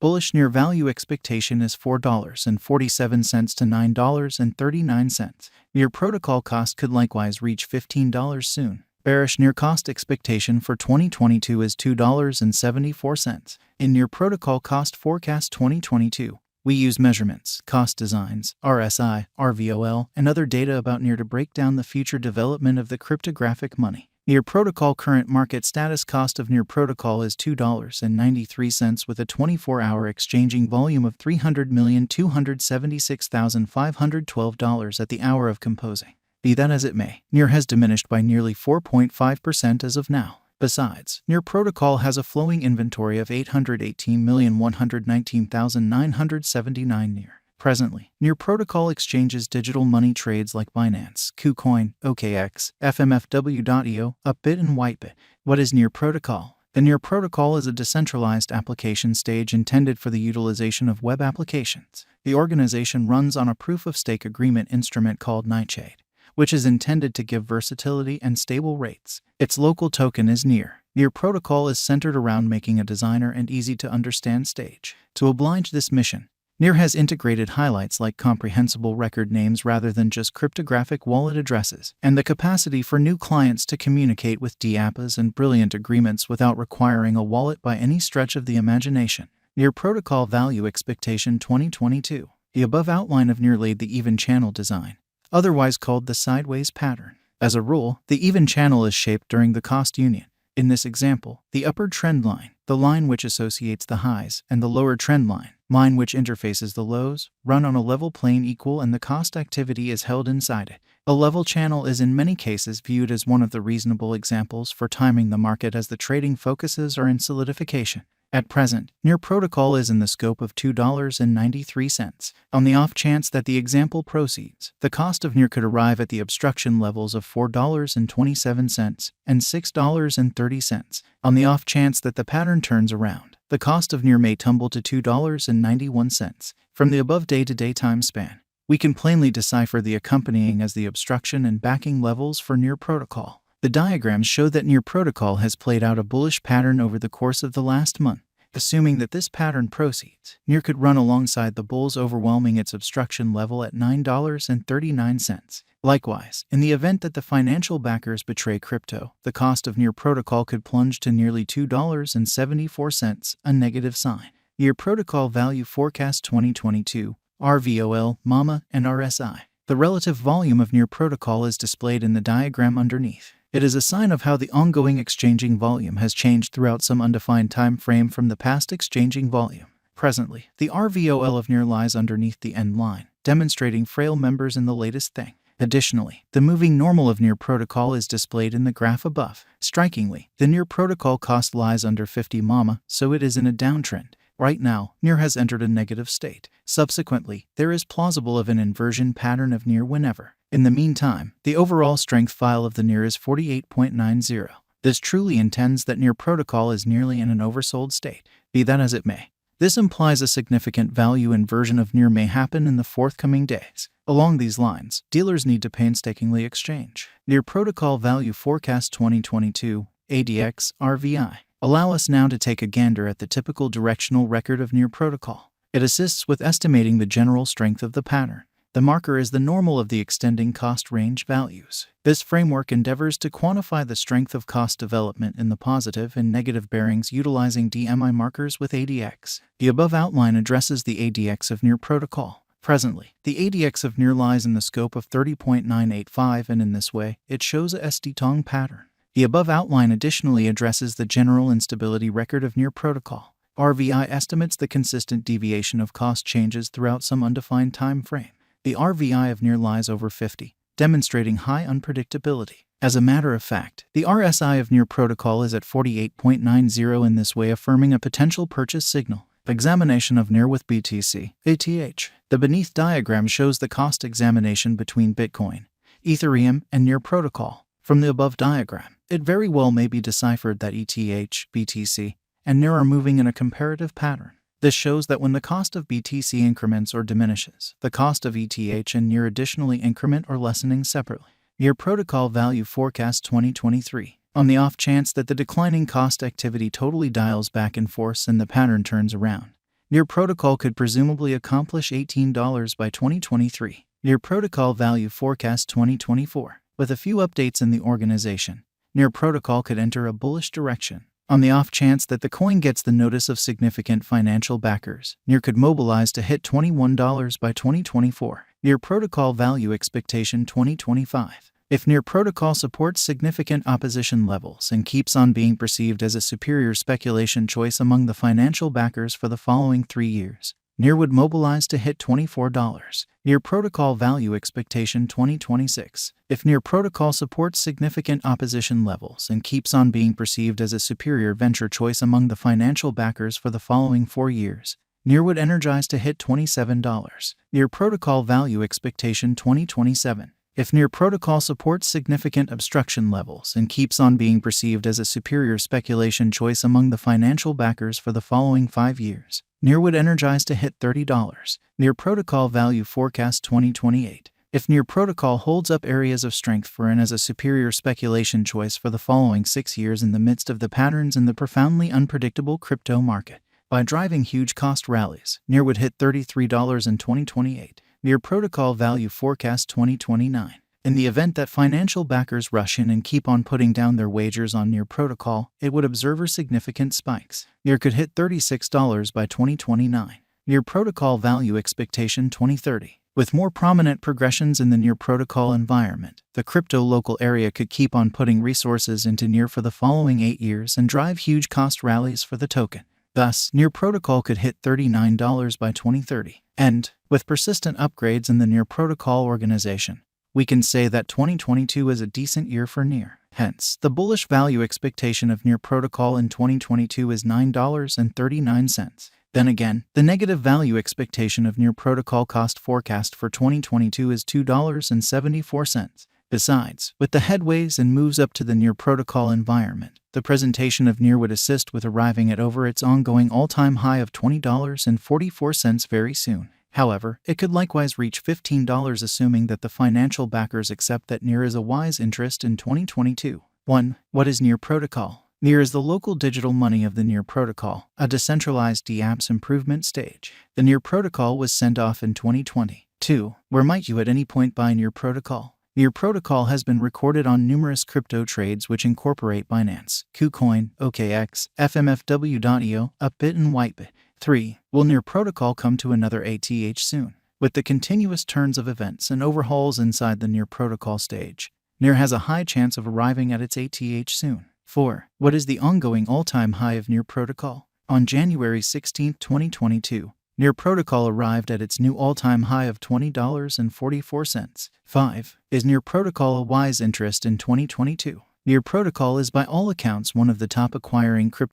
Bullish near value expectation is $4.47 to $9.39. Near protocol cost could likewise reach $15 soon. Bearish near cost expectation for 2022 is $2.74. In near protocol cost forecast 2022, we use measurements, cost designs, RSI, RVOL, and other data about near to break down the future development of the cryptographic money. Near protocol current market status cost of near protocol is $2.93 with a 24-hour exchanging volume of $300,276,512 at the hour of composing. Be that as it may, near has diminished by nearly 4.5% as of now. Besides, near protocol has a flowing inventory of 818,119,979 near. Presently, near protocol exchanges digital money trades like Binance, KuCoin, OKX, FMFW.io, Upbit, and Whitebit. What is near protocol? The near protocol is a decentralized application stage intended for the utilization of web applications. The organization runs on a proof-of-stake agreement instrument called Nightshade, which is intended to give versatility and stable rates. Its local token is Near. Near protocol is centered around making a designer and easy-to-understand stage. To oblige this mission, Near has integrated highlights like comprehensible record names rather than just cryptographic wallet addresses, and the capacity for new clients to communicate with dapps and brilliant agreements without requiring a wallet by any stretch of the imagination. Near protocol value expectation 2022. The above outline of Near laid the even channel design, otherwise called the sideways pattern. As a rule, the even channel is shaped during the cost union. In this example, the upper trend line, the line which associates the highs, and the lower trend line which interfaces the lows, run on a level plane equal and the cost activity is held inside it. A level channel is in many cases viewed as one of the reasonable examples for timing the market as the trading focuses are in solidification. At present, Near protocol is in the scope of $2.93. On the off chance that the example proceeds, the cost of Near could arrive at the obstruction levels of $4.27 and $6.30. On the off chance that the pattern turns around, the cost of Near may tumble to $2.91. From the above day-to-day time span, we can plainly decipher the accompanying as the obstruction and backing levels for Near protocol. The diagrams show that Near protocol has played out a bullish pattern over the course of the last month. Assuming that this pattern proceeds, Near could run alongside the bulls, overwhelming its obstruction level at $9.39. Likewise, in the event that the financial backers betray crypto, the cost of Near protocol could plunge to nearly $2.74, a negative sign. Near protocol value forecast 2022, RVOL, MAMA, and RSI. The relative volume of Near protocol is displayed in the diagram underneath. It is a sign of how the ongoing exchanging volume has changed throughout some undefined time frame from the past exchanging volume. Presently, the RVOL of Near lies underneath the end line, demonstrating frail members in the latest thing. Additionally, the moving normal of Near protocol is displayed in the graph above. Strikingly, the Near protocol cost lies under 50 MAMA, so it is in a downtrend. Right now, Near has entered a negative state. Subsequently, there is plausible of an inversion pattern of Near whenever. In the meantime, the overall strength file of the Near is 48.90. This truly intends that Near protocol is nearly in an oversold state. Be that as it may, this implies a significant value inversion of Near may happen in the forthcoming days. Along these lines, dealers need to painstakingly exchange. Near protocol value forecast 2022, ADX, RVI. Allow us now to take a gander at the typical directional record of Near protocol. It assists with estimating the general strength of the pattern. The marker is the normal of the extending cost range values. This framework endeavors to quantify the strength of cost development in the positive and negative bearings utilizing DMI markers with ADX. The above outline addresses the ADX of Near protocol. Presently, the ADX of Near lies in the scope of 30.985, and in this way, it shows a ST-tong pattern. The above outline additionally addresses the general instability record of Near protocol. RVI estimates the consistent deviation of cost changes throughout some undefined time frame. The RVI of Near lies over 50, demonstrating high unpredictability. As a matter of fact, the RSI of Near protocol is at 48.90, in this way affirming a potential purchase signal. Examination of Near with BTC, ATH. The beneath diagram shows the cost examination between Bitcoin, Ethereum, and Near protocol. From the above diagram, it very well may be deciphered that ETH, BTC, and Near are moving in a comparative pattern. This shows that when the cost of BTC increments or diminishes, the cost of ETH and Near additionally increment or lessening separately. Near protocol value forecast 2023. On the off chance that the declining cost activity totally dials back in force and the pattern turns around, Near Protocol could presumably accomplish $18 by 2023. Near Protocol Value Forecast 2024. With a few updates in the organization, Near Protocol could enter a bullish direction. On the off chance that the coin gets the notice of significant financial backers, Near could mobilize to hit $21 by 2024. Near Protocol Value Expectation 2025. If Near Protocol supports significant opposition levels and keeps on being perceived as a superior speculation choice among the financial backers for the following 3 years, Near would mobilize to hit $24. Near Protocol Value Expectation 2026. If Near Protocol supports significant opposition levels and keeps on being perceived as a superior venture choice among the financial backers for the following 4 years, Near would energize to hit $27. Near Protocol Value Expectation 2027. If Near Protocol supports significant obstruction levels and keeps on being perceived as a superior speculation choice among the financial backers for the following 5 years, Near would energize to hit $30. Near Protocol Value Forecast 2028. If Near Protocol holds up areas of strength for and as a superior speculation choice for the following 6 years in the midst of the patterns in the profoundly unpredictable crypto market, by driving huge cost rallies, Near would hit $33 in 2028. Near Protocol Value Forecast 2029. In the event that financial backers rush in and keep on putting down their wagers on Near Protocol, it would observe significant spikes. Near could hit $36 by 2029. Near Protocol Value Expectation 2030. With more prominent progressions in the Near Protocol environment, the crypto local area could keep on putting resources into Near for the following 8 years and drive huge cost rallies for the token. Thus, Near Protocol could hit $39 by 2030. And, with persistent upgrades in the Near Protocol organization, we can say that 2022 is a decent year for Near. Hence, the bullish value expectation of Near Protocol in 2022 is $9.39. Then again, the negative value expectation of Near Protocol cost forecast for 2022 is $2.74. Besides, with the headways and moves up to the Near Protocol environment, the presentation of Near would assist with arriving at over its ongoing all-time high of $20.44 very soon. However, it could likewise reach $15 assuming that the financial backers accept that Near is a wise interest in 2022. 1. What is Near Protocol? Near is the local digital money of the Near Protocol, a decentralized dapp's improvement stage. The Near Protocol was sent off in 2020. 2. Where might you at any point buy Near Protocol? Near Protocol has been recorded on numerous crypto trades which incorporate Binance, KuCoin, OKX, FMFW.io, Upbit and Whitebit. 3. Will Near Protocol come to another ATH soon? With the continuous turns of events and overhauls inside the Near Protocol stage, Near has a high chance of arriving at its ATH soon. 4. What is the ongoing all-time high of Near Protocol? On January 16, 2022, Near Protocol arrived at its new all-time high of $20.44. 5. Is Near Protocol a wise interest in 2022? Near Protocol is by all accounts one of the top acquiring crypto